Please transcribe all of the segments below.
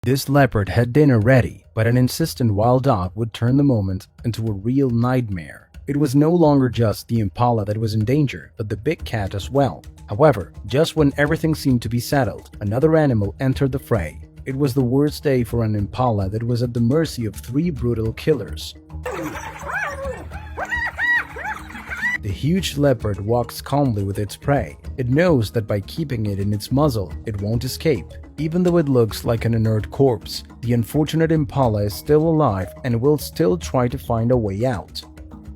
This leopard had dinner ready, but an insistent wild dog would turn the moment into a real nightmare. It was no longer just the impala that was in danger, but the big cat as well. However, just when everything seemed to be settled, another animal entered the fray. It was the worst day for an impala that was at the mercy of three brutal killers. The huge leopard walks calmly with its prey. It knows that by keeping it in its muzzle, it won't escape. Even though it looks like an inert corpse, the unfortunate impala is still alive and will still try to find a way out.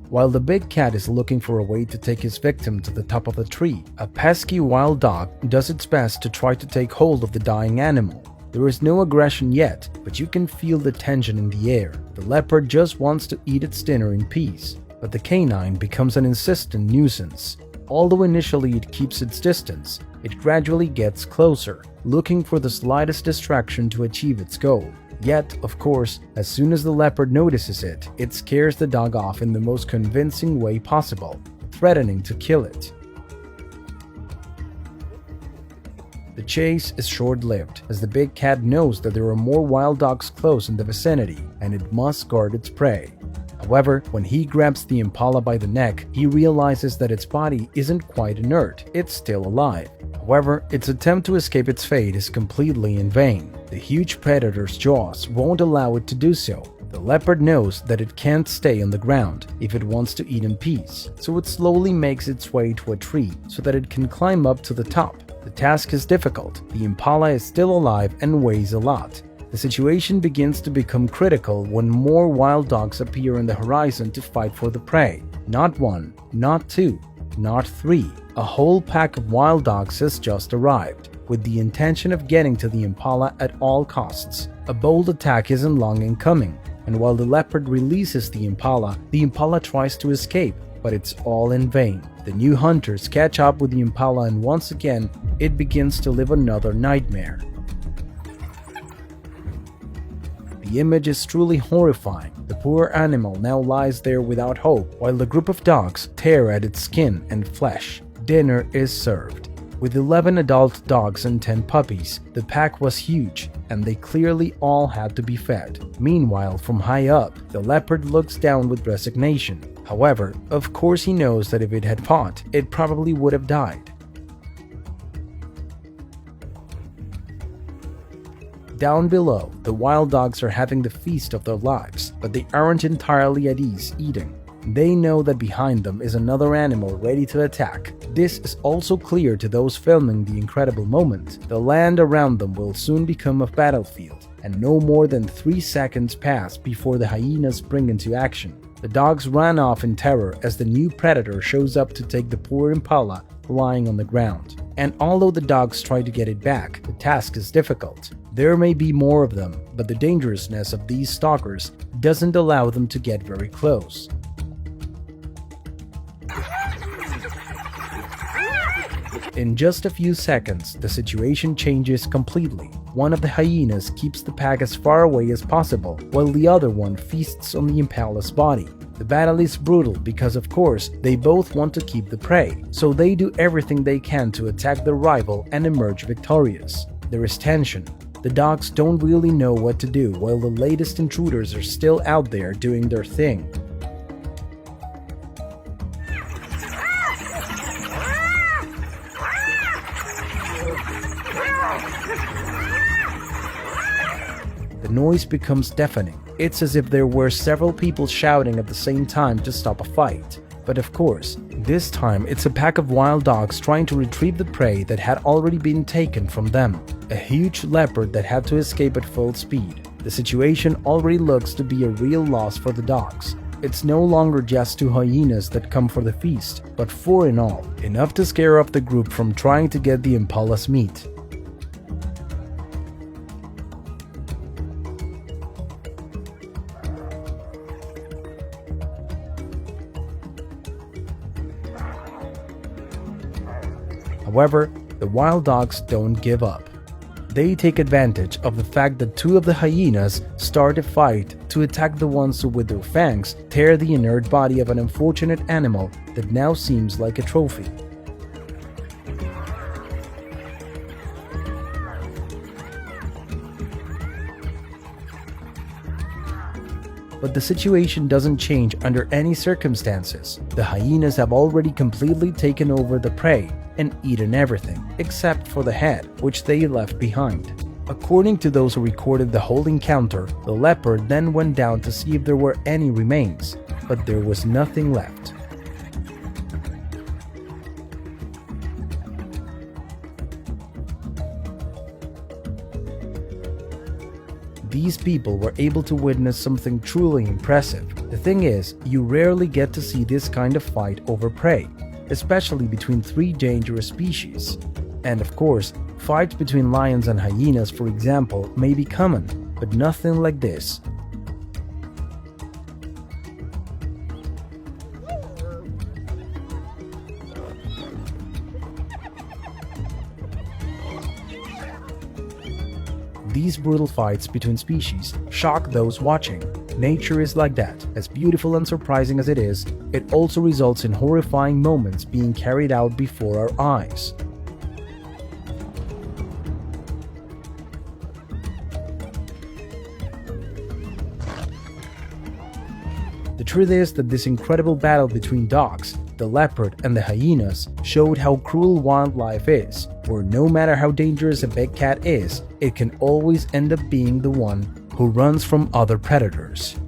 While the big cat is looking for a way to take his victim to the top of the tree, a pesky wild dog does its best to try to take hold of the dying animal. There is no aggression yet, but you can feel the tension in the air. The leopard just wants to eat its dinner in peace, but the canine becomes an insistent nuisance. Although initially it keeps its distance, it gradually gets closer, looking for the slightest distraction to achieve its goal. Yet, of course, as soon as the leopard notices it, it scares the dog off in the most convincing way possible, threatening to kill it. The chase is short-lived, as the big cat knows that there are more wild dogs close in the vicinity, and it must guard its prey. However, when he grabs the impala by the neck, he realizes that its body isn't quite inert, it's still alive. However, its attempt to escape its fate is completely in vain. The huge predator's jaws won't allow it to do so. The leopard knows that it can't stay on the ground if it wants to eat in peace, so it slowly makes its way to a tree so that it can climb up to the top. The task is difficult. The impala is still alive and weighs a lot. The situation begins to become critical when more wild dogs appear on the horizon to fight for the prey. Not one, not two, not three. A whole pack of wild dogs has just arrived, with the intention of getting to the impala at all costs. A bold attack isn't long in coming, and while the leopard releases the impala tries to escape, but it's all in vain. The new hunters catch up with the impala, and once again, it begins to live another nightmare. The image is truly horrifying. The poor animal now lies there without hope, while the group of dogs tear at its skin and flesh. Dinner is served. With 11 adult dogs and 10 puppies, the pack was huge, and they clearly all had to be fed. Meanwhile, from high up, the leopard looks down with resignation. However, of course he knows that if it had fought, it probably would have died. Down below, the wild dogs are having the feast of their lives, but they aren't entirely at ease eating. They know that behind them is another animal ready to attack. This is also clear to those filming the incredible moment. The land around them will soon become a battlefield, and no more than 3 seconds pass before the hyenas spring into action. The dogs run off in terror as the new predator shows up to take the poor impala lying on the ground. And although the dogs try to get it back, the task is difficult. There may be more of them, but the dangerousness of these stalkers doesn't allow them to get very close. In just a few seconds, the situation changes completely. One of the hyenas keeps the pack as far away as possible, while the other one feasts on the impala's body. The battle is brutal because, of course, they both want to keep the prey, so they do everything they can to attack their rival and emerge victorious. There is tension. The dogs don't really know what to do, while the latest intruders are still out there doing their thing. The noise becomes deafening. It's as if there were several people shouting at the same time to stop a fight. But of course, this time it's a pack of wild dogs trying to retrieve the prey that had already been taken from them. A huge leopard that had to escape at full speed. The situation already looks to be a real loss for the dogs. It's no longer just 2 hyenas that come for the feast, but 4 in all, enough to scare off the group from trying to get the impala's meat. However, the wild dogs don't give up. They take advantage of the fact that 2 of the hyenas start a fight to attack the ones who with their fangs tear the inert body of an unfortunate animal that now seems like a trophy. But the situation doesn't change under any circumstances. The hyenas have already completely taken over the prey and eaten everything, except for the head, which they left behind. According to those who recorded the whole encounter, the leopard then went down to see if there were any remains, but there was nothing left. These people were able to witness something truly impressive. The thing is, you rarely get to see this kind of fight over prey, especially between three dangerous species. And of course, fights between lions and hyenas, for example, may be common, but nothing like this. These brutal fights between species shock those watching. Nature is like that. As beautiful and surprising as it is, it also results in horrifying moments being carried out before our eyes. The truth is that this incredible battle between dogs, the leopard and the hyenas showed how cruel wildlife is, where no matter how dangerous a big cat is, it can always end up being the one who runs from other predators.